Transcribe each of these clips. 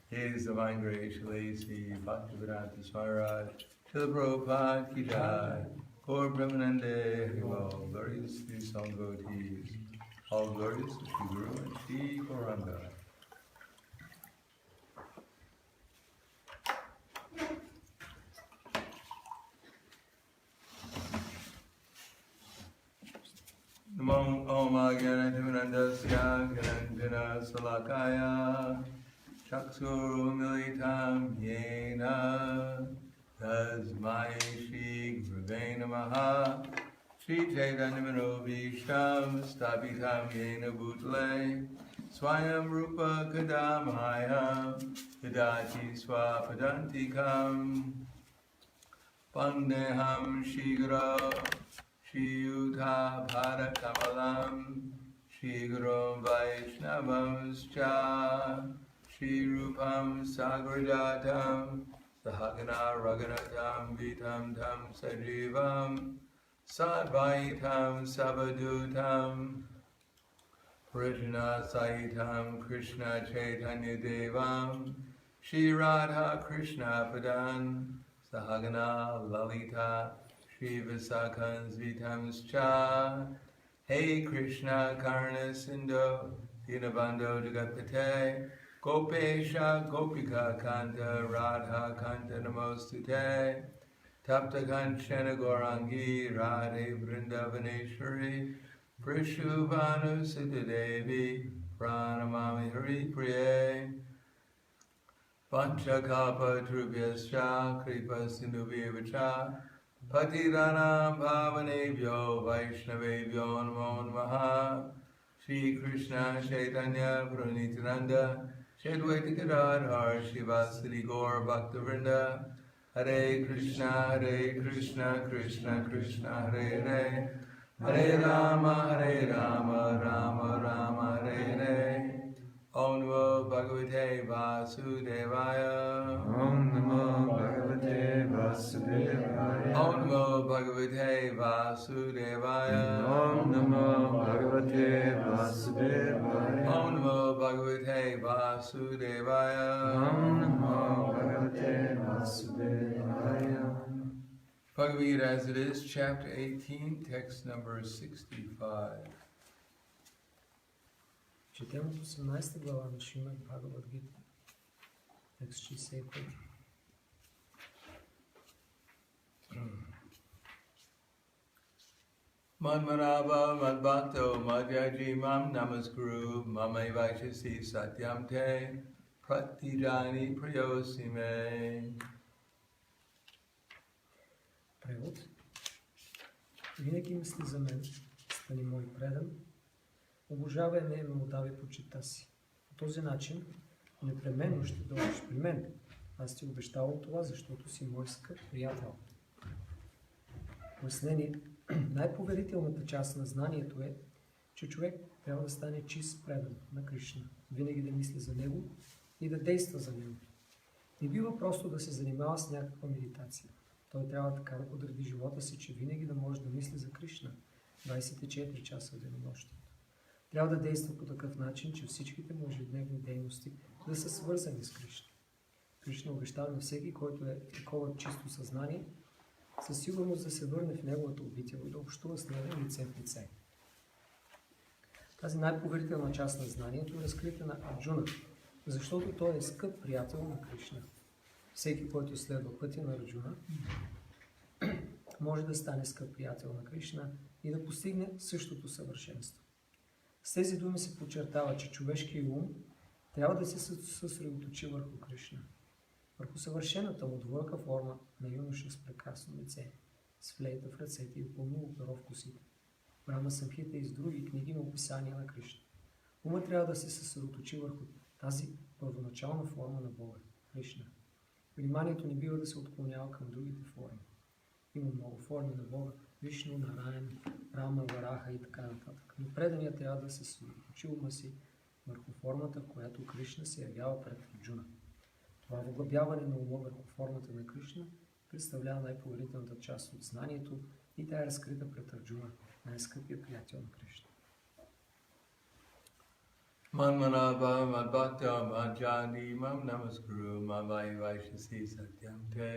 His Divine Grace, Shalasi, Bhaktivedanta Swami, Srila Prabhupada Ki Jai, Gaur Brahmanande, all glorious to some devotees, all glorious to Shri Guru and Shri Gauranga. Namo Om Agyanantimanandasya Gyananjana Salakaya Chakshuru Militam Yena Tasmai Shri Gurave Namaha Shri Chaitanya Manobhishtam Stapitam Yena Bhutale Swayam Rupa Kadamaya Vidati Swapadantikam Pandeham Shigara Shri Yuddha Bharakamalam Shri Guru Vaishnavamscha Shri Rupam Sagrajatam Sahagana Raghunatam Vitam Tam Sajivam Sadvaitam Savadutam Prajna Saitam Krishna Chaitanya Devam Shri Radha Krishna Padan Sahagana Lalita Shri Visakans Vitamscha Hey Krishna Karna Sindho Dinabando Jagatpate Gopesha Gopika Kanta Radha Kanta Namostute Tapta Kanchana Gorangi Radhe Vrindavaneshwari Prishuvanu Siddhadevi Pranamami Hari Priye Panchakapa Trubhyascha Kripa Sindhuvyevacha Patiranam Bhavanebhyo Vaishnavebhyo Namo Namaha Shri Krishna Chaitanya Prabhu Nityananda Shri Advaita Gadadhar Srivasadi Gaur Bhaktivinoda Hare Krishna Krishna Krishna Hare Hare Hare Rama Rama Rama Hare Hare Om Namo Bhagavate Vasudevaya Om Namo Bhagavate Vasudevaya Om Namo Bhagavate Vasudevaya Om Namo Bhagavate Vasudevaya Om Namo Bhagavate Vasudevaya Om Namo Bhagavate Vasudevaya. Bhagavad Gita as it is, chapter 18, text number 65. Четем от 18 глава на Шримад Бхагавад Гита, текст 65. Madmanava madbhakto madhyaji mam namaskuru mamai vaishasi satyam te pratijani priyosime. Превод. Винаги мисли за мен, стани мой предан, обожавай ме и ме отдавай почитта си. По този начин непременно ще дойдеш при мен. Аз ти обещавам това, защото си мой скъп приятел. Пояснение. Най-поверителната част на знанието е, че човек трябва да стане чист предан на Кришна, винаги да мисли за него и да действа за него. Не бива просто да се занимава с някаква медитация. Той трябва така да подреди живота си, че винаги да може да мисли за Кришна 24 часа в денонощието. Трябва да действа по такъв начин, че всичките му ежедневни дейности да са свързани с Кришна. Кришна обещава на всеки, който е в такова чисто съзнание, със сигурност да се върне в неговата обител и да общува с него лице в лице. Тази най-поверителна част на знанието е разкрита на Арджуна, защото той е скъп приятел на Кришна. Всеки, който следва пътя на Арджуна, може да стане скъп приятел на Кришна и да постигне същото съвършенство. С тези думи се подчертава, че човешкият ум трябва да се съсредоточи върху Кришна, върху съвършената му двойка форма на юноша с прекрасно лице, с флейта в ръцете и пълно перо в косите. Брама Самхита и с други книги на описания на Кришна. Умът трябва да се съсредоточи върху тази първоначална форма на Бога, Кришна. Вниманието не бива да се отклонява към другите форми. Има много форми на Бога, Вишну, Нараян, Рама, Вараха и така нататък. Но преданият трябва да се съсредоточи ума си върху формата, в която Кришна се явява пред Арджуна. Това въглъбяване на ума върху формата на Кришна представлява най-поверителната част от знанието и тя е разкрита пред Арджуна, най-скъпия приятел на Кришна. Manmanava madbhakta madhyani mam namaskuru mamai vaishasi satyam te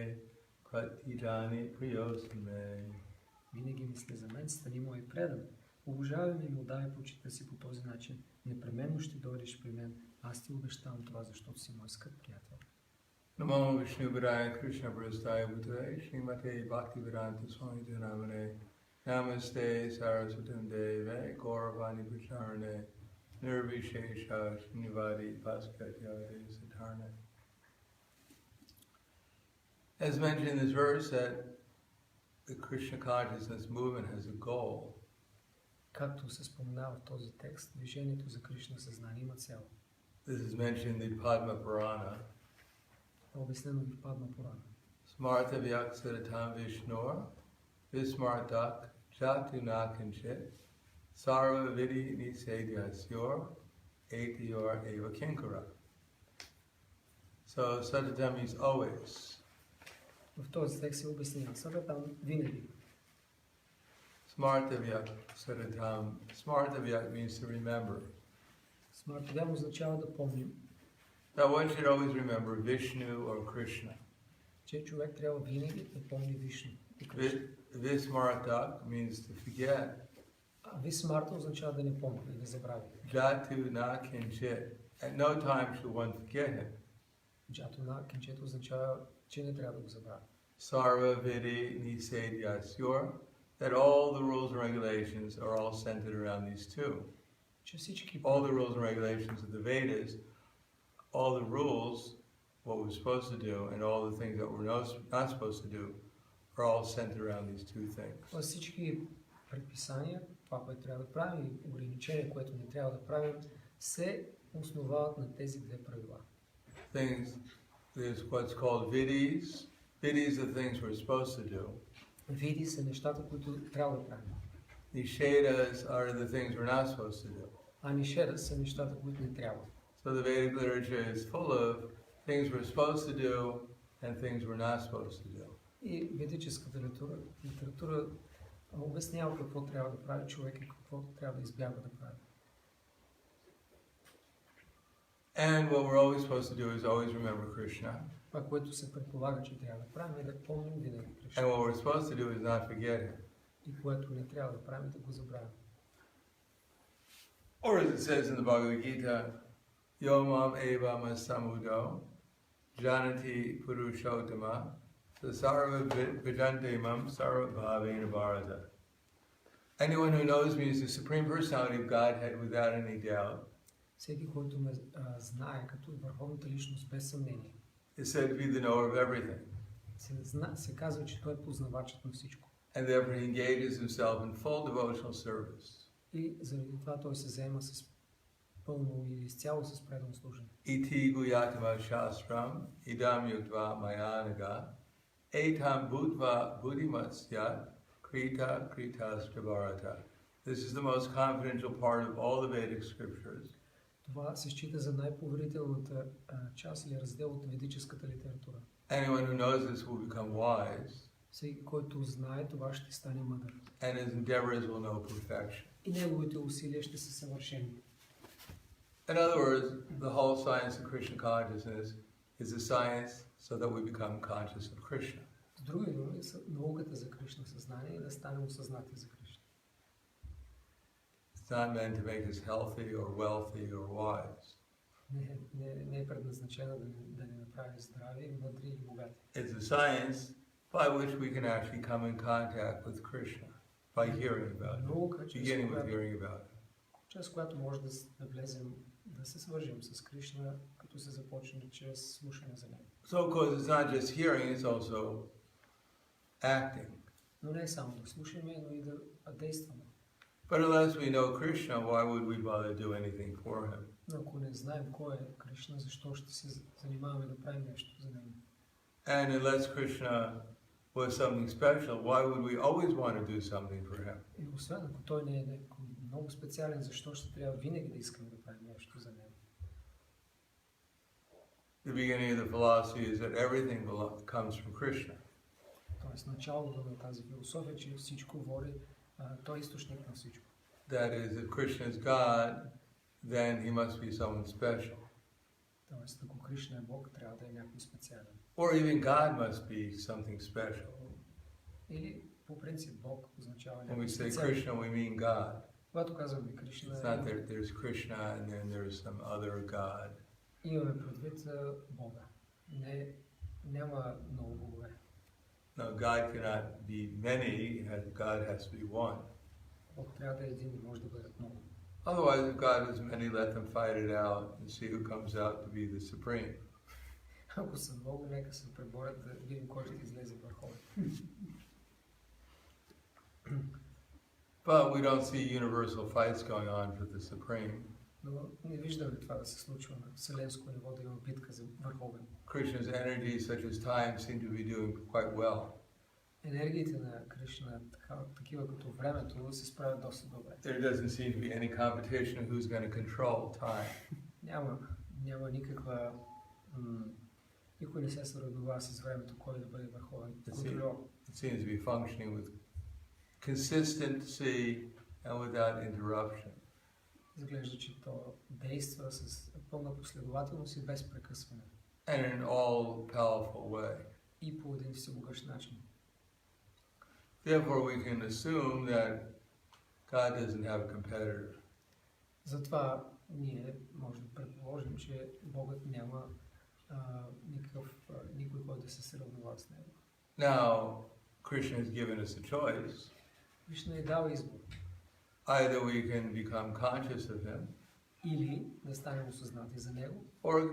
pratijani priyosime. Винаги мисли за мен, стани мой предан. Обожавай ме и ми отдавай почита си по този начин. Непременно ще дойдеш при мен. Аз ти обещавам това, защото си мой скъп приятел. Namo Vishnu Vidaya Krishna Prastaya Bhutale Srimate Bhaktivedanta Swami Janamane Namaste Saraswatam Deve Gauravani Pracharane Nirvishesha Srinivadi Bhaskatyade Satarne. As mentioned in this verse, that the Krishna consciousness movement has a goal. Както се споменава в този текст, движението за Кришна съзнание има цел. This is mentioned in the Padma Purana. Обяснено в Падма Пурана. Smartha Vyaksaratam Vishnor Vismartak Jatunakanchit Sarva Vidi Nisedyasyur Etiyor Eva Kinkara. So Satatam means always. В този текст се обяснява Сататам винаги. Smartha Vyaksaratam. Smartha Vyak means to remember. Смартавям означава да помним. That one should always remember Vishnu or Krishna. Че човек трябва винаги да помни Вишну. Vismartak means to forget. Висмарта означава да не помни, да забрави. Jatu na kinchit. At no time should one forget him. Джатуна кинчето означава, че не трябва да го забрави. Sarva Vidi Nisedyasyur. That all the rules and regulations are all centered around these two. Че всички All the rules and regulations of the Vedas, all the rules, what we're supposed to do, and all the things that we're not supposed to do, are all centered around these two things. всички предписания, това, което трябва да правим, и ограничения, което не трябва да правим, се основават на тези две правила. Things, there's what's called vidis. Vidis are things we're supposed to do. Види са нещата, които трябва да правим. Nishedas are the things we're not supposed to do. А нишеда са нещата, които не трябва. So the Vedic literature is full of things we're supposed to do and things we're not supposed to do. И ведическата литература обяснява какво трябва да прави човек и какво трябва да избягва да прави. And what we're always supposed to do is always remember Krishna. Това, което се предполага, че трябва да правим, е да помним винаги Кришна. And what we're supposed to do is not forget him. И което не трябва да правим, да го забравим. Or as it says in the Bhagavad Gita, Yomam eva masamudo, janati purushottama, sarva bhajante mam sarva bhavena bharata. Anyone who knows me is the Supreme Personality of Godhead without any doubt. Всеки, който ме знае като върховната личност без съмнение, is said to be the knower of everything. се казва, че той е познавачът на всичко. And therefore he engages himself in full devotional service. И заради това той се заема с пълно или изцяло с предано служене. Iti guyatava shastram idam yuktva mayanaga etam bhutva buddhimatsya krita kritascha bharata. This is the most confidential part of all the Vedic scriptures. Това се счита за най-поверителната част или раздел от ведическата литература. Anyone who knows this will become wise. Всеки, който знае, това ще стане мъдър. And his endeavors will know perfection. И неговите усилия ще са съвършени. In other words, the whole science of Krishna consciousness is a science so that we become conscious of Krishna. С други думи, науката за Кришна съзнание е да станем осъзнати за Кришна. It's not meant to make us healthy or wealthy or wise. Не е предназначена да ни направи здрави, мъдри и богати. It's a science by which we can actually come in contact with Krishna by hearing about it, beginning with hearing about it. Чрез която може да влезем, да се свържем с Кришна, като се започне чрез слушане за него. So of course it's not just hearing, it's also acting. Но не само да слушаме, но и да действаме. But unless we know Krishna, why would we bother to do anything for him? Но ако не знаем кой е Кришна, защо ще се занимаваме да правим нещо за него? And unless Krishna was something special, why would we always want to do something for him? И освен ако той не е много специален, защо ще трябва винаги да искаме да правим нещо за него? The beginning of the philosophy is that everything comes from Krishna. Тоест началото на тази философия, че всичко води, той е източник на всичко. That is, if Krishna is God, then he must be someone special. Тоест, ако Кришна е Бог, трябва да е някой специален. Or even God must be something special. Или по принцип Бог означава When we някой say специален. Krishna, we mean God. Когато казваме Кришна, It's not that there's Krishna and then there's some other God. имаме предвид Бога. Няма много богове. No, God cannot be many, God has to be one. Бог трябва да е един и може да бъдат много. Otherwise, if God is many, let them fight it out and see who comes out to be the supreme. Ако са много, нека се преборят да видим кой ще излезе върховен. But we don't see universal fights going on for the supreme. Но не виждаме това да се случва на вселенско ниво, да има битка за върховен. Krishna's energies, such as time, seem to be doing quite well. Енергиите на Кришна, такива като времето, се справят доста добре. There doesn't seem to be any competition who's going to control time. Няма никаква... Никой не се съревнова с времето, кой да бъде върховен. It seems to be functioning with consistency and without interruption. Изглежда, че то действа с пълна последователност и без прекъсване. And in an all-powerful way. И по един всемогъщ начин. Therefore, we can assume that God doesn't have a competitor. Затова ние може да предположим, че Богът няма никой, който да се сравнува с него. Now, Krishna has given us a choice. Кришна е дал избор. Either we can become conscious of him, или да станем осъзнати за него, or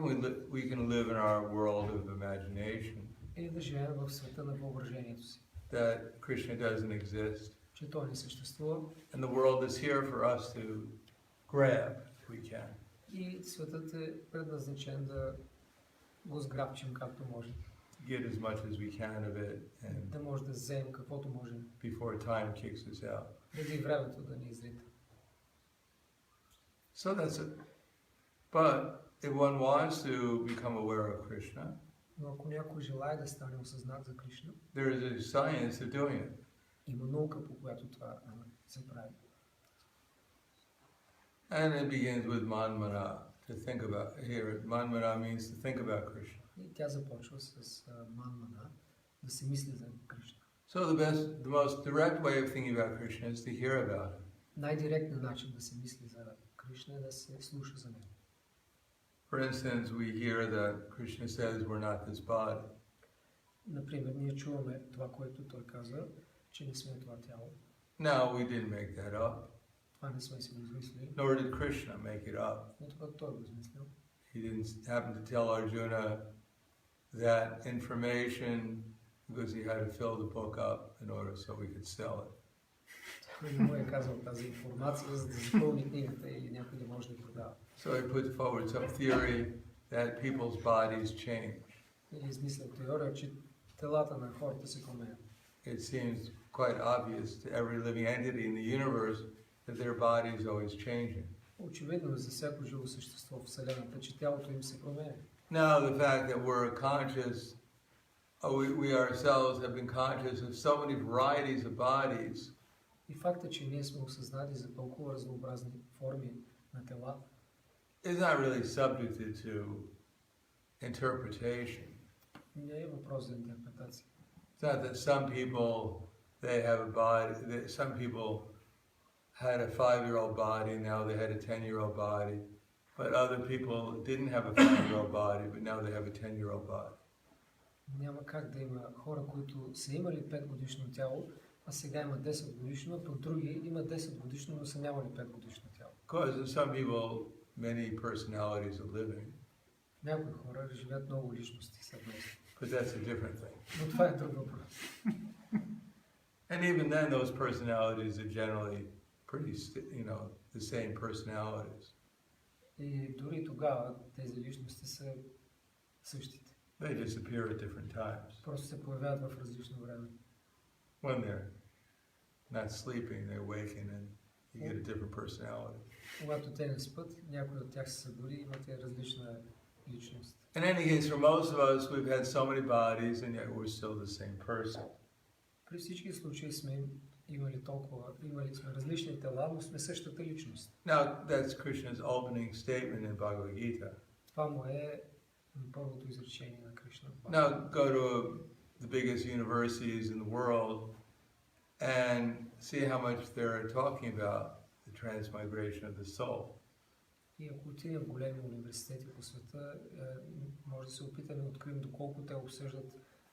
we can live in our world of imagination. Или да живеем в света на въображението си. That Krishna doesn't exist. Че той не съществува. And the world is here for us to grab if we can. И светът е предназначен да го сграбчим както може. Get as much as we can of it and да може да вземем каквото можем. Before time kicks us out. Преди времето да ни изрита. So that's it. But if one wants to become aware of Krishna, но ако някой желае да стане осъзнат за Кришна, there is a science of doing it. Има наука, по която това се прави. And it begins with manmana, to think about. Here, manmana means to think about Krishna. И тя започва с манмана, да се мисли за Кришна. So the most direct way of thinking about Krishna is to hear about him. Най-директният начин да се мисли за Кришна е да се слуша за него. For instance, we hear that Krishna says we're not this body. Например, ние чуваме това, което той каза, че не сме това тяло. No, we didn't make that up. Това не сме си го измислили. Nor did Krishna make it up. Нито пък той го измислил. He didn't happen to tell Arjuna that information because he had to fill the book up in order so we could sell it. Той не му е казал тази информация, за да запълни книгата или някой да може да продава. So he put forward some theory that people's bodies change. Или измислял теория, че телата на хората се променят. It seems quite obvious to every living entity in the universe that their body is always changing. Очевидно е за всяко живо същество в Вселената, че тялото им се променя. Now the fact that we're conscious, we ourselves have been conscious of so many varieties of bodies. И факта, че ние сме осъзнали за толкова разнообразни форми на тела, is not really subjected to interpretation. не е въпрос за интерпретация. It's not that some people, they have a body, that some people had a 5-year-old body, now they had a 10-year-old body, but other people didn't have a 5-year-old body, but now they have a 10-year-old body. Няма как да има хора, които са имали 5 годишно тяло, а сега има 10 годишно, а пък други има 10 годишно, но са нямали 5 годишно тяло. Because in some people, many personalities are living. Някои хора живеят много личности съвместно. But that's a different thing. Но това е друг въпрос. And even then, those personalities are generally pretty, the same personalities. И дори тогава тези личности са същите. They just appear at different times. Просто се появяват в различно време. When they're not sleeping, they awaken and you get a different personality. Когато те не спят, някои от тях се събуди и имат различна личност. In any case, for most of us, we've had so many bodies and yet we're still the same person. При всички случаи сме имали сме различни тела, но сме същата личност. Now, that's Krishna's opening statement in Bhagavad Gita. Това му е първото изречение на Кришна. Now, go to the biggest universities in the world and see how much they're talking about the transmigration of the soul. И ако отидем в големи университети по света, може да се опитаме да открием доколко те обсъждат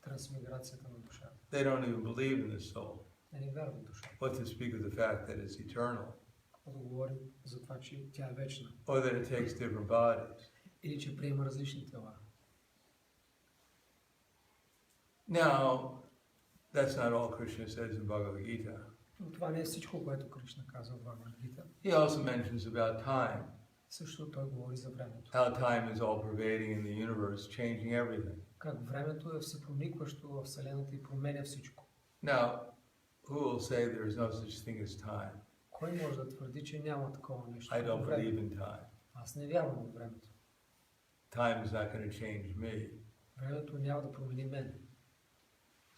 трансмиграцията на душата. They don't even believe in the soul. Не вярват в душата. What to speak of the fact that it's eternal. Какво да говорим за това, че тя е вечна. Or that it takes different bodies. Или че приема различни тела. Now, that's not all Krishna says in Bhagavad Gita. Но това не е всичко, което Кришна казва в Бхагавад Гита. He also mentions about time. Също той говори за времето. How time is all pervading in the universe, changing everything. Как времето е всепроникващо в Вселената и променя всичко. Now, who will say there is no such thing as time? Кой може да твърди, че няма такова нещо? I don't believe in time. Аз не вярвам в времето. Time is not going to change me. Времето няма да промени мен.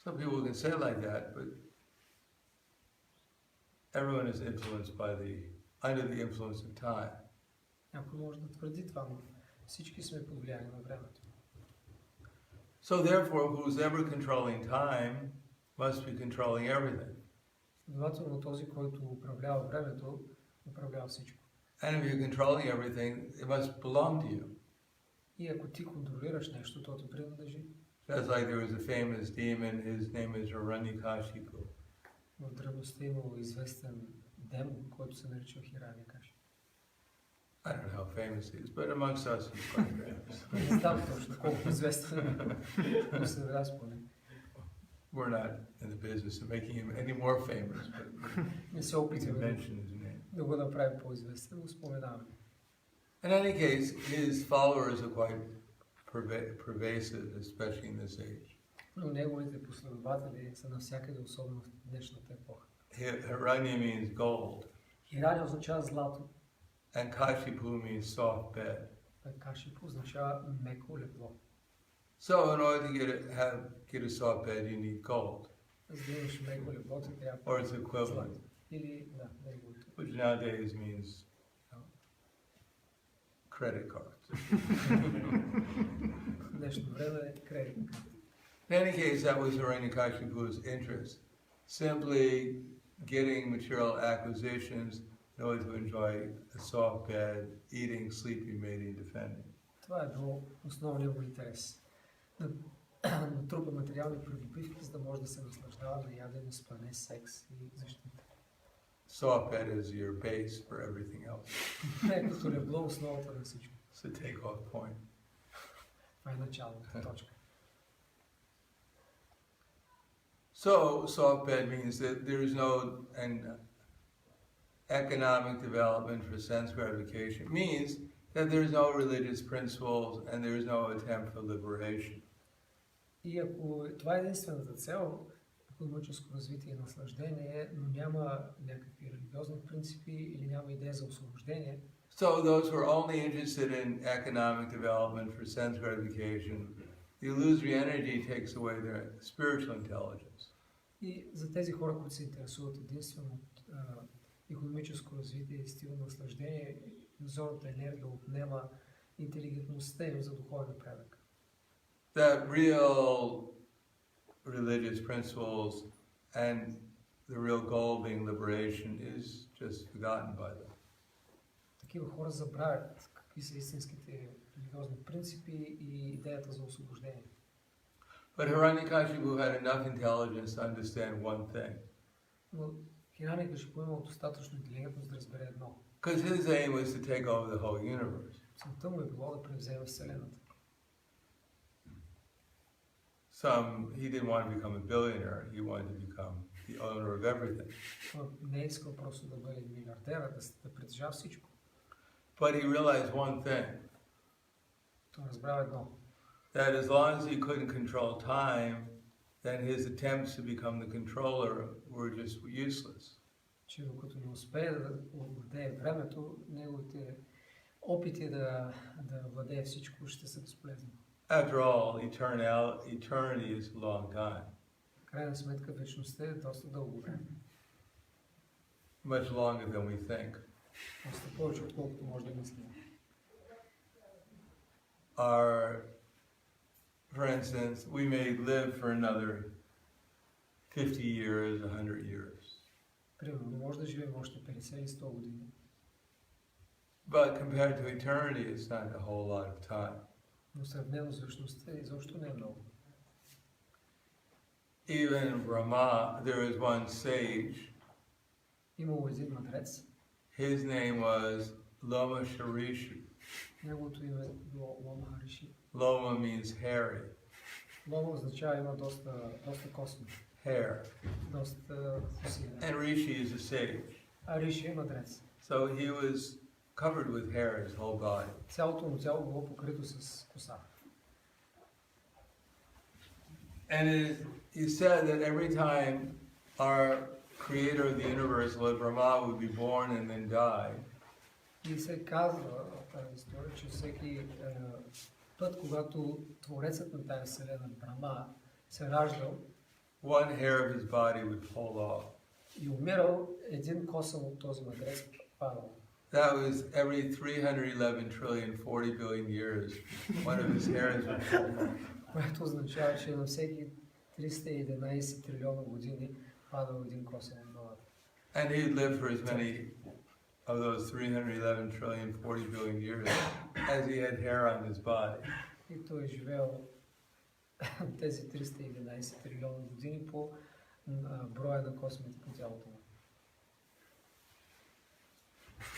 Some people can say like that, but everyone is influenced under the influence of time. Някой може да твърди това, но всички сме под влияние на времето. So therefore, who's ever controlling time must be controlling everything. Следователно, този, който управлява времето, управлява всичко. And if you're controlling everything, it must belong to you. И ако ти контролираш нещо, то ти принадлежи. That's like there was a famous demon, his name is Hiranyakashipu. В древността имало известен демон, който се нарича Хиранякаши. I don't know how famous he is, but amongst us he's quite famous. Не знам точно колко известен, но се разпоне. We're not in the business of making him any more famous, but Не се we can опитваме mention his name. да го направим по-известен, но споменаваме. In any case, his followers are quite pervasive, especially in this age. Но неговите последователи са навсякъде, особено в днешната епоха. Hiranya means gold, Хираня означава злато, and Kashipu means soft bed. а Кашипу означава меко легло. So in order to get a soft bed, you need gold, За да имаш меко легло, ти трябва or its equivalent, злато. Или, да, неговото. which nowadays means credit cards. В днешно време е кредитна карта. In any case, that was Hiranyakashipu's interest, simply getting material acquisitions in order to enjoy a soft bed, eating, sleeping, mating, defending. Това е било основният му интерес. Да натрупа материални придобивки, за да може да се наслаждава на ядене, спане, секс и защита. Soft bed is your base for everything else. Не като легло основата на всичко. It's a take-off point. Това е началната точка. So, soft bed means that there is no economic development for sense gratification. It means that there is no religious principles and there is no attempt for liberation. И ако това е единствената цел, икономическо развитие и наслаждение, но няма някакви религиозни принципи или няма идея за освобождение, So those who are only interested in economic development for sense gratification, the illusory energy takes away their spiritual intelligence. и за тези хора, които се интересуват единствено от икономическо развитие и стил наслаждение, иллюзорната енергия отнема интелигентността им за духовен напредък. That real religious principles and the real goal being liberation is just forgotten by them. Такива хора забравят какви са истинските религиозни принципи и идеята за освобождение. But Hiranyakashipu had enough intelligence to understand one thing. Но Хирanyакашипу имал достатъчно интелигентност да разбере едно. Because his aim was to take over the whole universe. Целта му е било да превземе Вселената. He didn't want to become a billionaire, he wanted to become the owner of everything. Не е искал просто да бъде милиардер, да притежава всичко. But he realized one thing, Той разбрал едно. that as long as he couldn't control time, then his attempts to become the controller were just useless. Че докато не успее да овладее времето, неговите опити да владее всичко ще са безполезни. After all, eternity is a long time. В крайна сметка вечността е доста дълго време. Much longer than we think. Доста повече, отколкото може да мислим. For instance, we may live for another 50 years, 100 years. Примерно, може да живеем още 50 или 100 години. But compared to eternity, it's not a whole lot of time. Но сравнено с вечността изобщо не е много. Even in Brahma, there was one sage. Имало един мъдрец. His name was Loma Sharishi. Неговото име било Лома Хариши. Loma means hairy. Лома означава има доста косми. Hair. Доста усилия. And Rishi is a sage. А Риши е мъдрец. So he was covered with hair, his whole body. Цялото му тяло било покрито с коса. And he said that every time our creator of the universe, Lord Brahma, would be born and then die, И се казва в тази история, че всеки път, когато Творецът на тази вселена, Брахма, се раждал, one hair of his body would fall off. И умирал, един косъм от този мъдрец падал. That was every 311 trillion 40 billion years, one of his hairs would fall off. Което означава, че на всеки 311 трилиона години падал един косъм от главата. And he'd live for as many of those 311 trillion 40 billion years as he had hair on his body. И той е живеел тези 311 трилиона години по броя на космите по тялото му.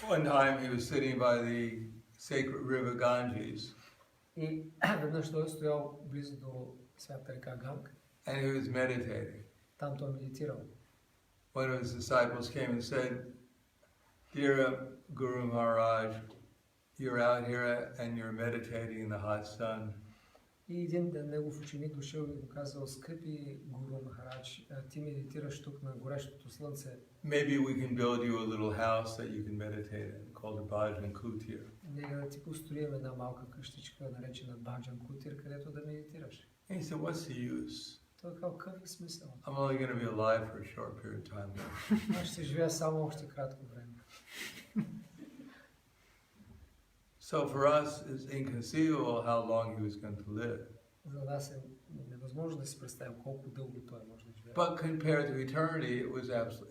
One time he was sitting by the sacred river Ganges. И веднъж той е стоял близо до свята река Ганг. And he was meditating. Там той медитирал. One of his disciples came and said, "Dear Guru Maharaj, you're out here and you're meditating in the hot sun. И един ден негов ученик дошъл и го казал: скъпи Гуру Махарадж, ти медитираш тук на горещото слънце. Maybe we can build you a little house that you can meditate in, called a Bhajan Kutir." Нека да ти построим една малка къщичка, наречена Баджан Кутир, където да медитираш. And he said, "What's the use? Той казал: какъв е смисъл? I'm only going to be alive for a short period of time." Аз ще живея само още кратко време. So for us, it's inconceivable how long he was going to live. За нас е невъзможно да си представим колко дълго той може да живее. But compared to eternity,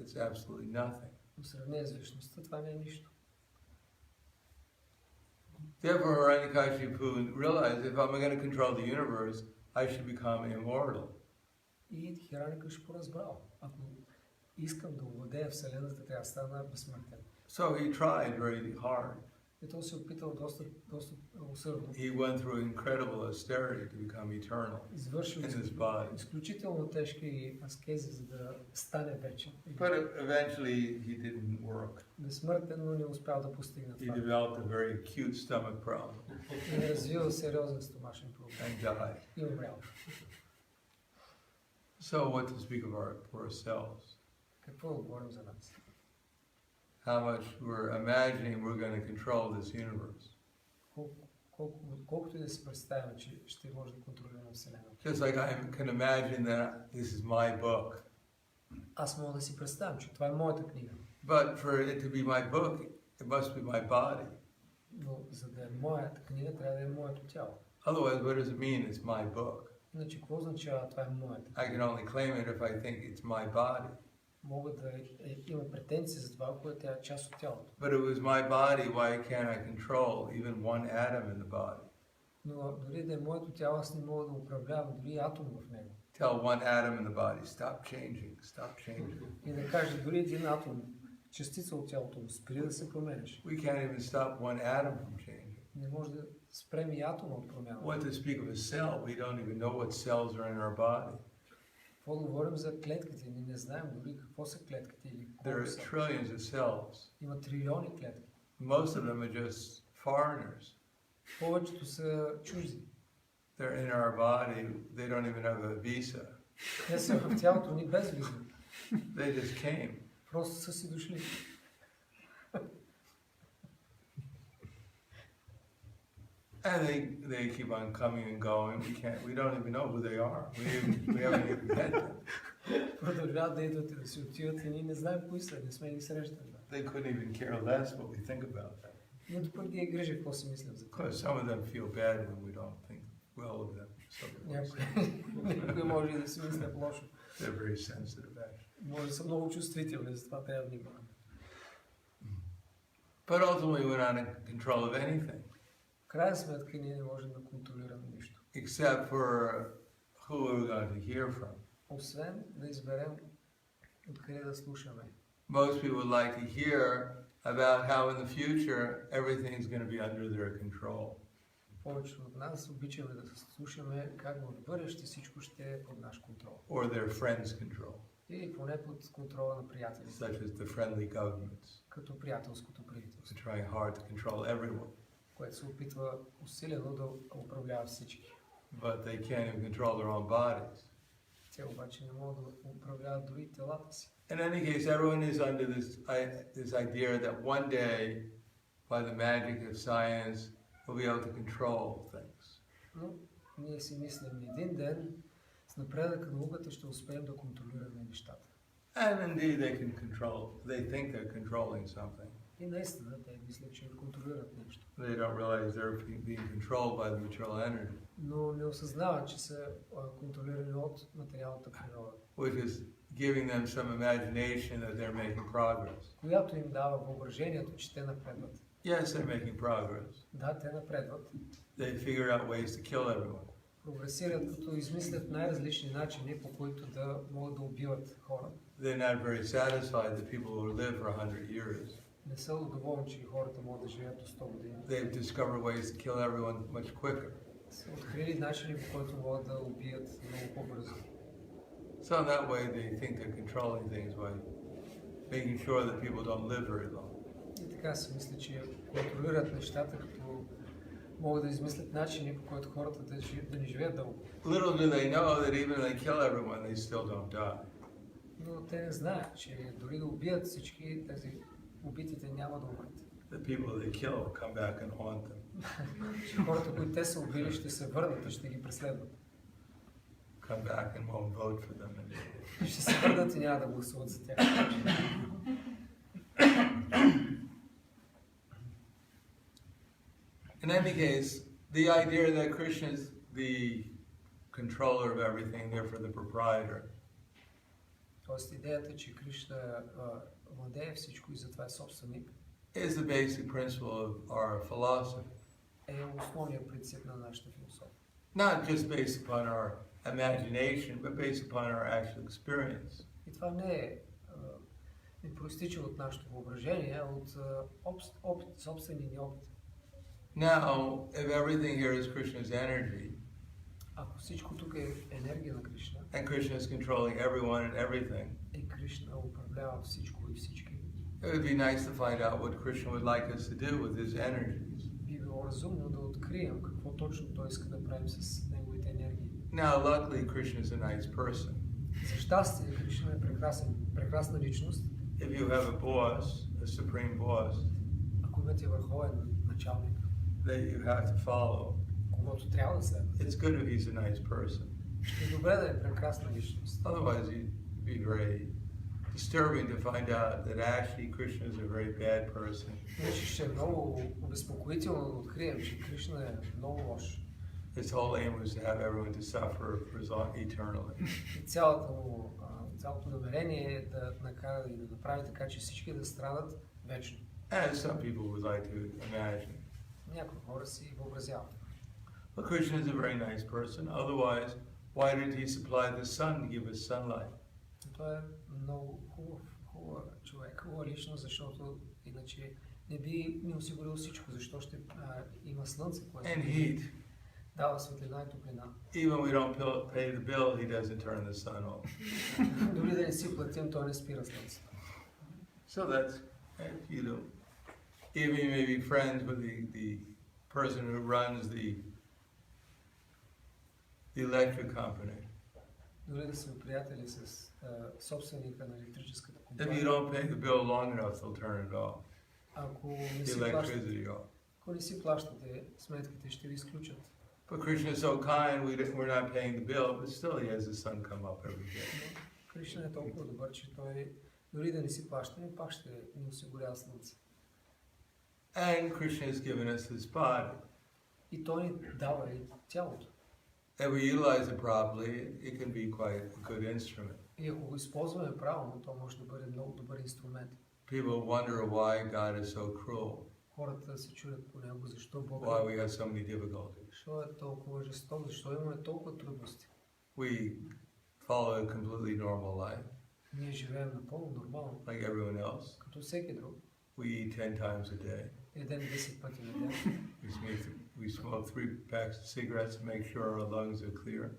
it's absolutely nothing. в сравнение с вечността, това не е нищо. Therefore, Hiranyakashipu realized if I'm going to control the universe, I should become immortal. И Хираникашипу разбрал, ако искам да овладея Вселената, трябва да стана безсмъртен. So he tried very hard. И той се опитал доста усърдно. He went through incredible austerity to become eternal Извършил in his body. изключително тежки аскези, за да стане вечен. But eventually he didn't work. Безсмъртен, но не успял да постигне He това. developed a very acute stomach problem И развил сериозен стомашен проблем. and died. И умрял. So what to speak of for ourselves? Какво да говорим за нас? How much we're imagining we're going to control this universe. Колкото и да си представим, че ще може да контролираме Вселената. Just like I can imagine that this is my book. Аз мога да си представям, че това е моята книга. But for it to be my book, it must be my body. Но за да е моята книга, трябва да е моето тяло. Otherwise, what does it mean it's my book? Иначе какво означава това е моята? I can only claim it if I think it's my body. Мога да има претенции за това, което тя е част от тялото. But it was my body, why can't I control even one atom in the body? Но дори да е моето тяло, аз не мога да управлявам дори атом в него. Tell one atom in the body, stop changing. И да каже дори един атом, частица от тялото му, спри да се променяш. We can't even stop one atom from changing. Не може да спрем и атома от промяна. What to speak of a cell? We don't even know what cells are in our body. Какво да говорим за клетките? Ние не знаем дори какво са клетките или There колко are са. trillions of cells. Има трилиони клетки. Most of them are just foreigners. Повечето са чужди. They're in our body. They don't even have a visa. Те са в тялото ни без виза. They just came. Просто са си дошли. And they keep on coming and going. We don't even know who they are. We haven't even met them. Продължават да идват и да си отиват и ние не знаем кои са, не сме ги срещали. They couldn't even care less what we think about them. Нито пък ги е грижа какво си мислим за това. Because some of them feel bad when we don't think well of them. Някой може и да си мислят лошо. They're very sensitive, actually. Може да са много чувствителни, затова трябва да внимаваме. But ultimately, we're not in control of anything, В крайна сметка ние не можем да контролираме нищо. except for who we're going to hear from. Освен да изберем откъде да слушаме. Most people would like to hear about how in the future everything's going to be under their control. Повечето от нас обичаме да слушаме как в бъдеще всичко ще е под наш контрол. Or their friends' control, Или поне под контрола на приятелите, such as the friendly governments, като приятелското правителство, trying hard to control everyone. което се опитва усилено да управлява всички. But they can't even control their own bodies. Те обаче не могат да управляват дори телата си. In any case, everyone is under this idea that one day, by the magic of science, we'll be able to control things. Но ние си мислим един ден с напредъка на науката ще успеем да контролираме нещата. And indeed, they think they're controlling something. И наистина те мислят, че контролират нещо. They don't realize they're being controlled by the material energy, Но не осъзнават, че са контролирани от материалната природа, which is giving them some imagination that they're making progress. която им дава въображението, че те напредват. Yes, they're making progress. Да, те напредват. They figure out ways to kill everyone. Прогресират, като измислят най-различни начини, по които да могат да убиват хора. They're not very satisfied that people will live for 100 years. Не са удоволни, че хората могат да живеят до 100 години. They've discovered ways to kill everyone much quicker. Са открили начини, по които могат да убият много по-бързо. So in that way, they think they're controlling things by making sure that people don't live very long. И така си мисля, че контролират нещата, като могат да измислят начини, по които хората да не живеят дълго. Little do they know that even if they kill everyone, they still don't die. Но те не знаят, че дори да убият всички, тези убитите няма да умрат. The people they kill will come back and haunt them. Че хората, които те са убили, ще се върнат и ще ги преследват. Come back and won't vote for them anymore. Ще се върнат и няма да гласуват за тях. In any case, the idea that Krishna is the controller of everything, therefore the proprietor, Тоест идеята, че Кришна владее всичко и затова е собственик, is the basic principle of our philosophy. е основният принцип на нашата философия. Not just based upon our imagination, but based upon our actual experience. И това не проистича от нашето въображение, а от собствения ни опит. Now, if everything here is Krishna's energy, Ако всичко тук е енергия на Кришна, and Krishna is controlling everyone and everything, и Кришна управлява всичко и всички, it would be nice to find out what Krishna would like us to do with his energies. би било разумно да открием какво точно той иска да правим с неговите енергии. Now, luckily, Krishna is a nice person. За щастие, Кришна е прекрасна личност. If you have a boss, a supreme boss, Ако имате върховен началник, that you have to follow, когото трябва да следва, it's good if he's a nice person. ще е добре да е прекрасна личност. Otherwise, it'd be very disturbing to find out that actually Krishna is a very bad person. Иначе ще е много обезпокоително да открием, че Кришна е много лош. His whole aim was to have everyone to suffer eternally. И цялото намерение е да накара и да направи така, че всички да страдат вечно. As some people would like to imagine. Някои хора си въобразяват. But Krishna is a very nice person. Otherwise, why did he supply the sun to give us sunlight? Той е много хубав човек, хубава личност, защото иначе не би ни осигурил всичко, защо ще има слънце, което And heat. дава светлина и топлина. Even we don't pay the bill, he doesn't turn the sun off. Дори да не си платим, той не спира слънцето. So that's, even you may be friends with the person who runs the electric company. Дори да сме приятели с собственика на електрическата If you компания. don't pay the bill long enough, they'll turn it off. Ако The не си плащате сметките, ще ви изключат. But Krishna is so kind, we're not paying the bill, but still he has the sun come up every day. Кришна е толкова добър, че той дори да не си плащаме, пак ще ни осигурява слънце. And Krishna has given us his body. И той ни дава и тялото. If we utilize it properly, it can be quite a good instrument. И ако го използваме правилно, то може да бъде много добър инструмент. People wonder why God is so cruel, Хората се чудят по него, защо Бог why we have so many difficulties. защо е толкова жесток, защо имаме толкова трудности. We follow a completely normal life, Ние живеем напълно нормално, like everyone else. като всеки друг. We eat 10 times a day. Едем 10 пъти на ден. We smoke 3 packs of cigarettes to make sure our lungs are clear.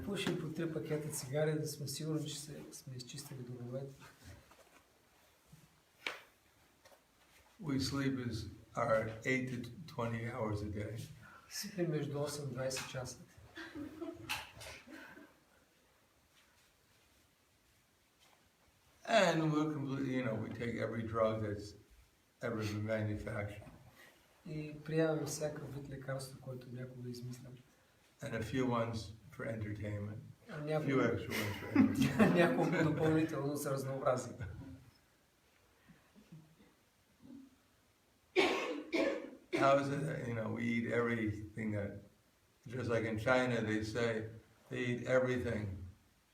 Пушим по 3 пакета цигари, да сме сигурни, че сме изчистили домовете. We sleep our 8 to 20 hours a day. Спим между 8 и 20 часа. And we're completely, we take every drug that's ever been manufactured. И приемаме всякакъв вид лекарство, който някога е измислям. And a few ones for entertainment. A Няколко few extra ones for entertainment. няколко допълнително за разнообразие. How is it that, we eat everything that, just like in China, they say, they eat everything.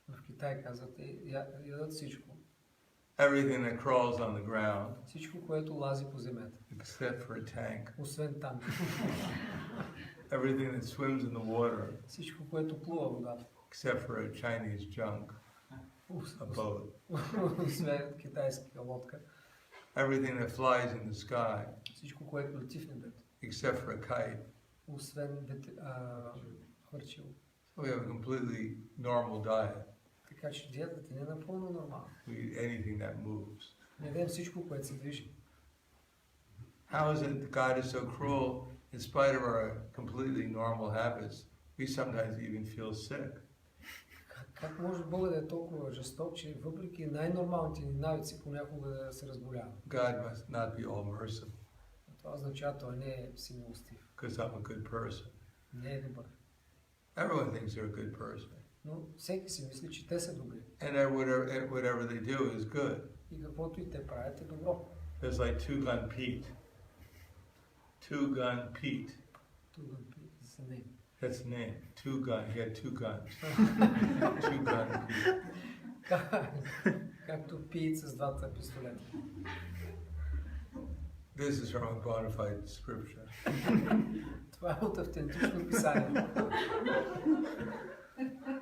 В Китай казват, ядат всичко. Everything that crawls on the ground, Всичко, което лази по земята. except for a tank. Освен танк. Everything that swims in the water, Всичко, което плува в водата. except for a Chinese junk, a boat. Освен китайска лодка. Everything that flies in the sky, Всичко, което лети в небето. except for a kite. Освен хвърчило. So we have a completely normal diet. Така че диетата не е напълно нормална. We eat anything that moves. Не ядем всичко, което се движи. How is it that God is so cruel, in spite of our completely normal habits, we sometimes even feel sick? Как може Бог да е толкова жесток, че въпреки най-нормалните ни навици понякога да се разболява? God must not be all merciful, Това означава, той не е всемилостив. because I'm a good person. Не е добър. Everyone thinks they're a good person. Но всеки си мисли, че те са добри. And whatever they do is good. И каквото и те правят е добро. It's like Two-Gun Pete. Two-Gun Pete. За ним. That's the name. Two-Gun. He had 2 guns. Two-Gun Pete. както пият с двата пистолета. This is from a bona fide scripture. Това е от автентично писание.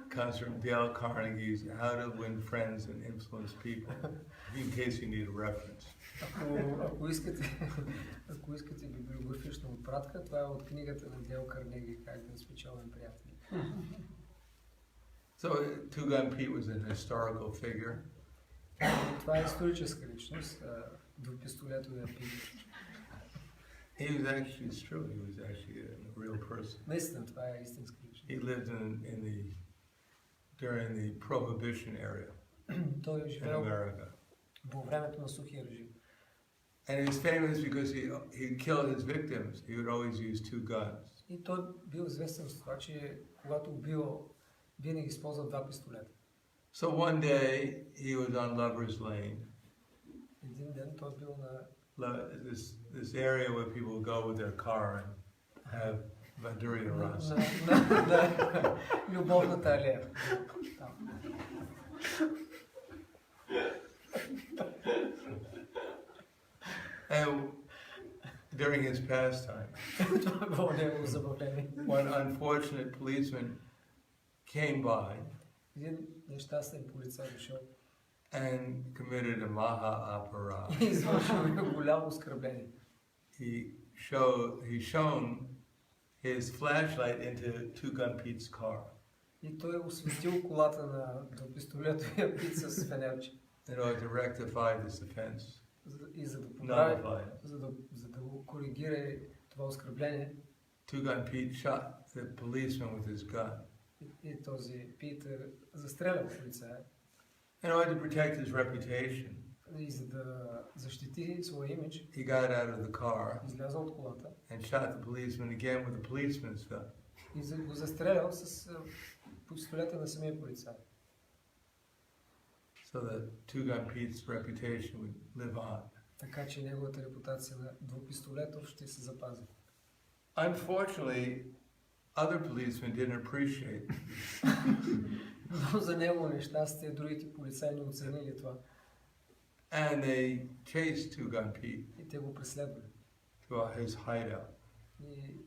Comes from Dale Carnegie's How to Win Friends and Influence People, in case you need a reference. Ако искате библиографична отпратка, това е от книгата на Дел Карнеги, как да спечелвам приятели. So Two Gun Pete was an historical figure. Това е историческа личност, двупистолетовия Пит. He was actually, it's true, he was actually a real person. Наистина, това е истинска личност. He lived during the Prohibition era Той е in живел America. по времето на сухия режим. And he was famous because he killed his victims. He would always use two guns. И той бил известен с това, че когато убивал, винаги използва два пистолета. So one day he was on Lover's Lane, Един ден той бил на this area where people go with their car and have Vaduriya Rasa. на любовната алея. Там. And during his pastime, Това било негово забавление. one unfortunate policeman came by Един нещастен полицай дошъл and committed a maha aparadh. и извършил голямо оскърбление. He shone his flashlight into Two Gun Pete's car И той осветил колата на двупистолетовия Пит с фенерче. in order to rectify this offense, И за да поправи, nullify it. за да го коригира това оскърбление, Two Gun Pete shot the policeman with his gun. и този Питър застрелял полицая. In order to protect his reputation, И за да защити своя имидж, he got out of the car излязъл от колата and shot the policeman again with a policeman's gun. и го застрелял с пистолета на самия полицай. So that Two Gun Pete's reputation would live on. Така че неговата репутация на двупистолетов ще се запази. Unfortunately, other policemen didn't appreciate it. Но за него нещастие, другите полицаи не оценили това. And they chased Two Gun Pete И те го преследвали. to his hideout. И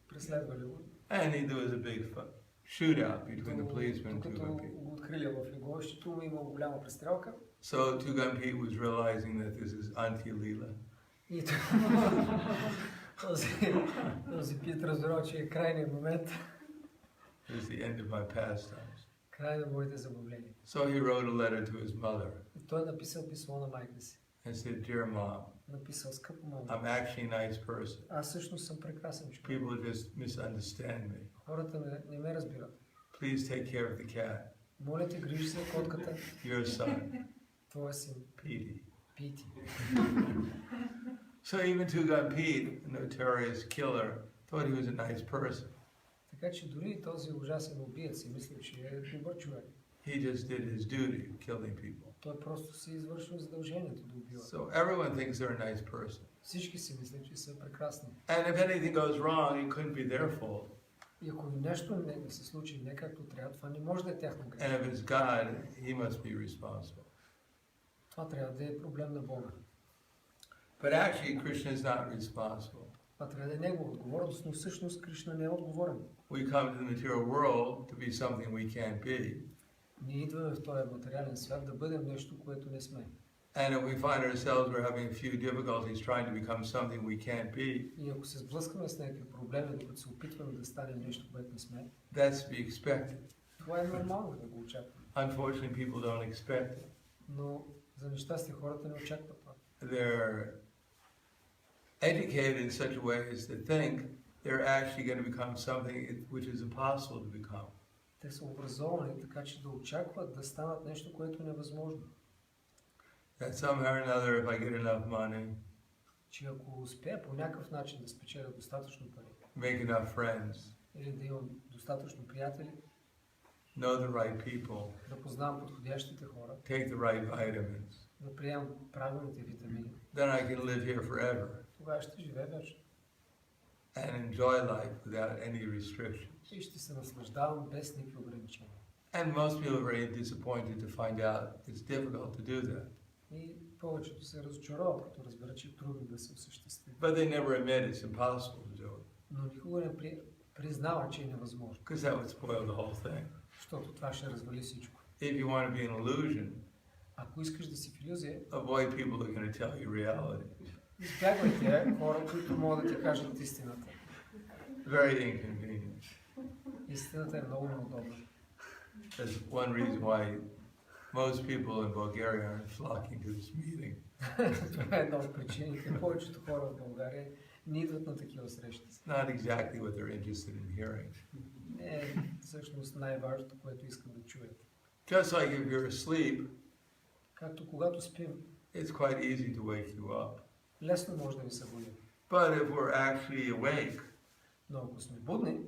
преследвали го. And there was a big shootout between the policemen and Two Докато Gun Pete. го открили в леговището му, има голяма престрелка. So Two Gun Pete was realizing that this is anti-lila. И този Пит разбрал, че е крайният момент, It was the end of my pastimes. край на моите забавления. So he wrote a letter to his mother И той е написал писмо на майка си. and said, "Dear Mom, Написал: скъпо мама, I'm actually a nice person. аз всъщност съм прекрасен човек. People just misunderstand me. Хората не ме разбират. Please take care of the cat, Моля те, грижи се за котката, your son, твоя син, Petey." Пити. So even Two Gun Pete, a notorious killer, thought he was a nice person. Така че дори и този ужасен убиец си мисли, че е добър човек. He just did his duty, killing people. Той просто си извършил задължението да убива. So everyone thinks they're a nice person. Всички си мислят, че са прекрасни. And if anything goes wrong, it couldn't be their fault. И ако нещо не се случи не както трябва, това не може да е тяхна And грешка. if it's God, he must be responsible. Това трябва да е проблем на Бога. But actually, Krishna is not responsible. Това трябва да е негова отговорност, но всъщност Кришна не е отговорен. We come to the material world to be something we can't be. Ние идваме в този материален свят да бъдем нещо, което не сме. And if we find ourselves we're having a few difficulties trying to become something we can't be, И ако се сблъскаме с някакви проблеми, докато се опитваме да станем нещо, което не сме, that's to be expected. това е нормално да го очакваме. Unfortunately, people don't expect it. Но за нещастие хората не очакват това. They're educated in such a way as to think they're actually going to become something which is impossible to become. Те са образовани така, че да очакват да станат нещо, което е невъзможно. That somehow or another, if I get enough money, Че ако успея по някакъв начин да спечеля достатъчно пари, make enough friends, или да имам достатъчно приятели, know the right people, да познавам подходящите хора, take the right vitamins, да приемам правилните витамини, then I can live here forever тогава ще живея вечно. and enjoy life without any restrictions. И ще се наслаждавам без никакви ограничения. And most people are very disappointed to find out it's difficult to do that. И повечето се разочароват, като разберат, че е трудно да се осъществи. But they never admit it's impossible to do it. Но никога не признава, че е невъзможно. Because that would spoil the whole thing. Защото това ще развали всичко. If you want to be an illusion, Ако искаш да си в илюзия, avoid people that are going to tell you reality. избягвайте хора, които могат да ти кажат истината. Very inconvenient. Истината е много неудобна. That's one reason why most people in Bulgaria aren't flocking to this meeting. Това е една от причините. Повечето хора в България не идват на такива срещи. It's not exactly what they're interested in hearing. Не е всъщност най-важното, което искам да чуят. Just like if you're asleep, Както когато спим, it's quite easy to wake you up. лесно може да ви събудим. But if we're actually awake, Но ако сме будни,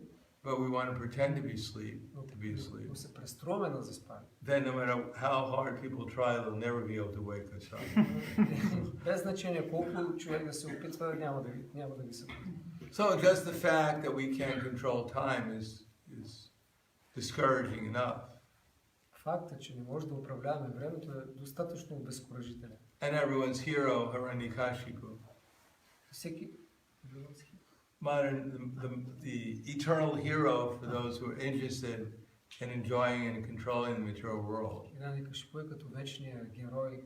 but we want to pretend to be asleep, ако се преструваме на заспани, then no matter how hard people try, they'll never be able to wake us up. без значение колко човек да се опитва, няма да ви събуди. So just the fact that we can't control time is discouraging enough. Факта, че не може да управляваме времето, е достатъчно обезкуражителен. And everyone's hero, Hiranyakashipu. Всеки The eternal hero for those who are interested in enjoying and controlling the material world. Hiranyakashipu е като вечния герой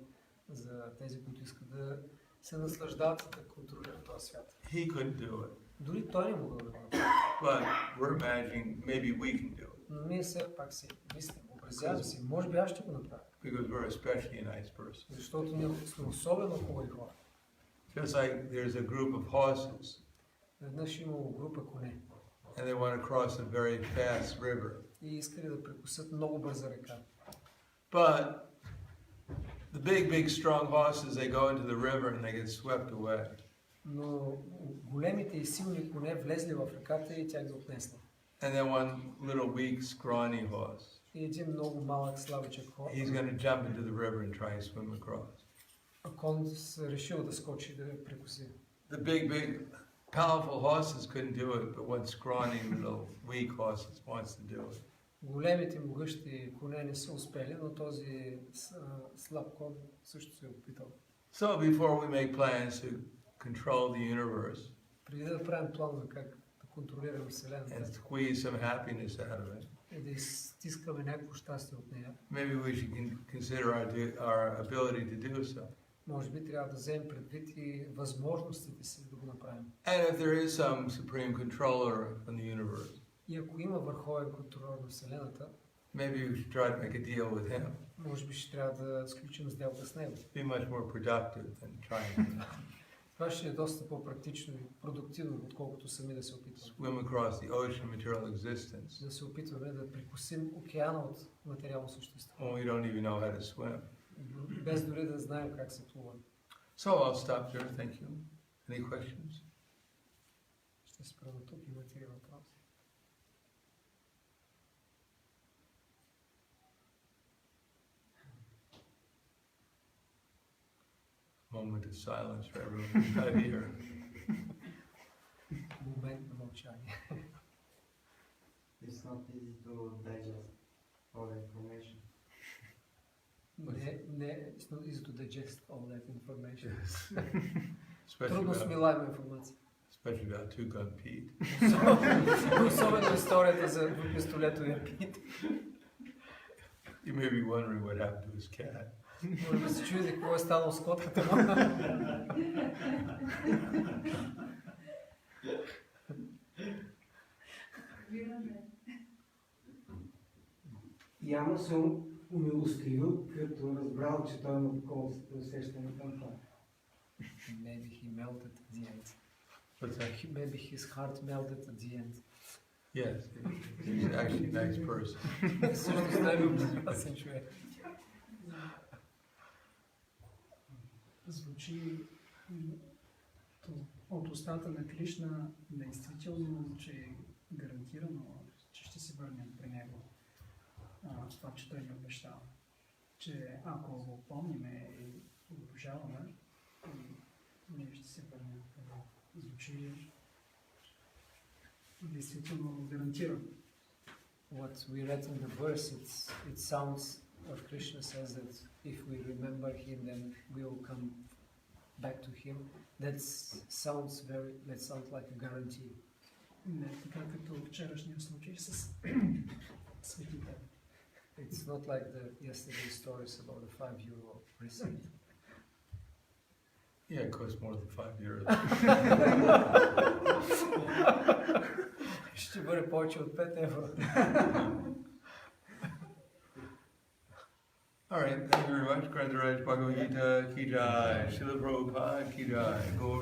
за тези, които искат да се наслаждават, да контролират този свят. He couldn't do it. Дори той не мога да го направи. But we're imagining maybe we can do it. Но ние все пак си мислим, образявам си, може би аз ще го направя. Because we're especially a nice person. Защото ние сме особено хубави хора. Just like there's a group of horses Веднъж имало група коне and they want to cross a very fast river. и искали да прекусят много бърза река. But the big strong horses, they go into the river and they get swept away. Но големите и силни коне влезли в реката и тя ги отнесла. And then one little weak scrawny horse, И един много малък слабичък хор, he's going to jump into the river and try and swim across. кон решил да скочи да прекуси. The big powerful horses couldn't do it, but one scrawny little weak horse wants to do it. Големите могъщи коне не са успели, но този слаб кон също се е опитал. So before we make plans to control the universe Преди да правим планове как да контролираме Вселената and squeeze some happiness out of it, и да изстискаме някакво щастие от нея, maybe we should consider our ability to do so. може би трябва да вземем предвид и възможностите си да го направим. And if there is some supreme controller in the universe, И ако има върховен контролер на Вселената, maybe we should try to make a deal with him. може би ще трябва да сключим сделка с него. Be much more productive than trying to Това ще е доста по-практично и продуктивно, отколкото сами да се опитваме. swim across the ocean of material existence Да се опитваме да прекусим океана от материално същество. when we don't even know how to swim. Без дори да знаем как се плува. So I'll stop there. Thank you. Any questions? Ще спра до тук. Имате ли въпроси? Moment of silence for everyone who's not here. Момент на мълчание. It's not easy to digest all the information. It's not easy to digest all that information. Especially Трудно about, смилаема информация. especially about two-gun Pete. Особено историята за пистолетовия Пит. You may be wondering what happened to his cat. Може да се чуете какво е станало с котката му. Явно се умилостивил, като разбрал, че той има такова усещане към това. Maybe he melted at the end. What's that? Maybe his heart melted at the end. Yes, he's actually a nice person. Всъщност той е прекрасен човек. Звучи от устата на Кришна действително, че е гарантирано, че ще се върнем при него. Това, че той ни обещава. Че ако го помниме и го обожаваме, ние ще се върнем. Звучи действително гарантирано. what we read in the verse, it sounds, what Krishna says, that if we remember him, then we will come back to him. That sounds like a guarantee. Не така като вчерашния случай с светите. It's not like the yesterday stories about the €5 receipt. Yeah, it costs more than €5. Ще бъде повече от 5 евро. All right, thank you very much. Grandaraj Bhagavad Gita Ki Jai, Srila Prabhupada Ki Jai, Gaur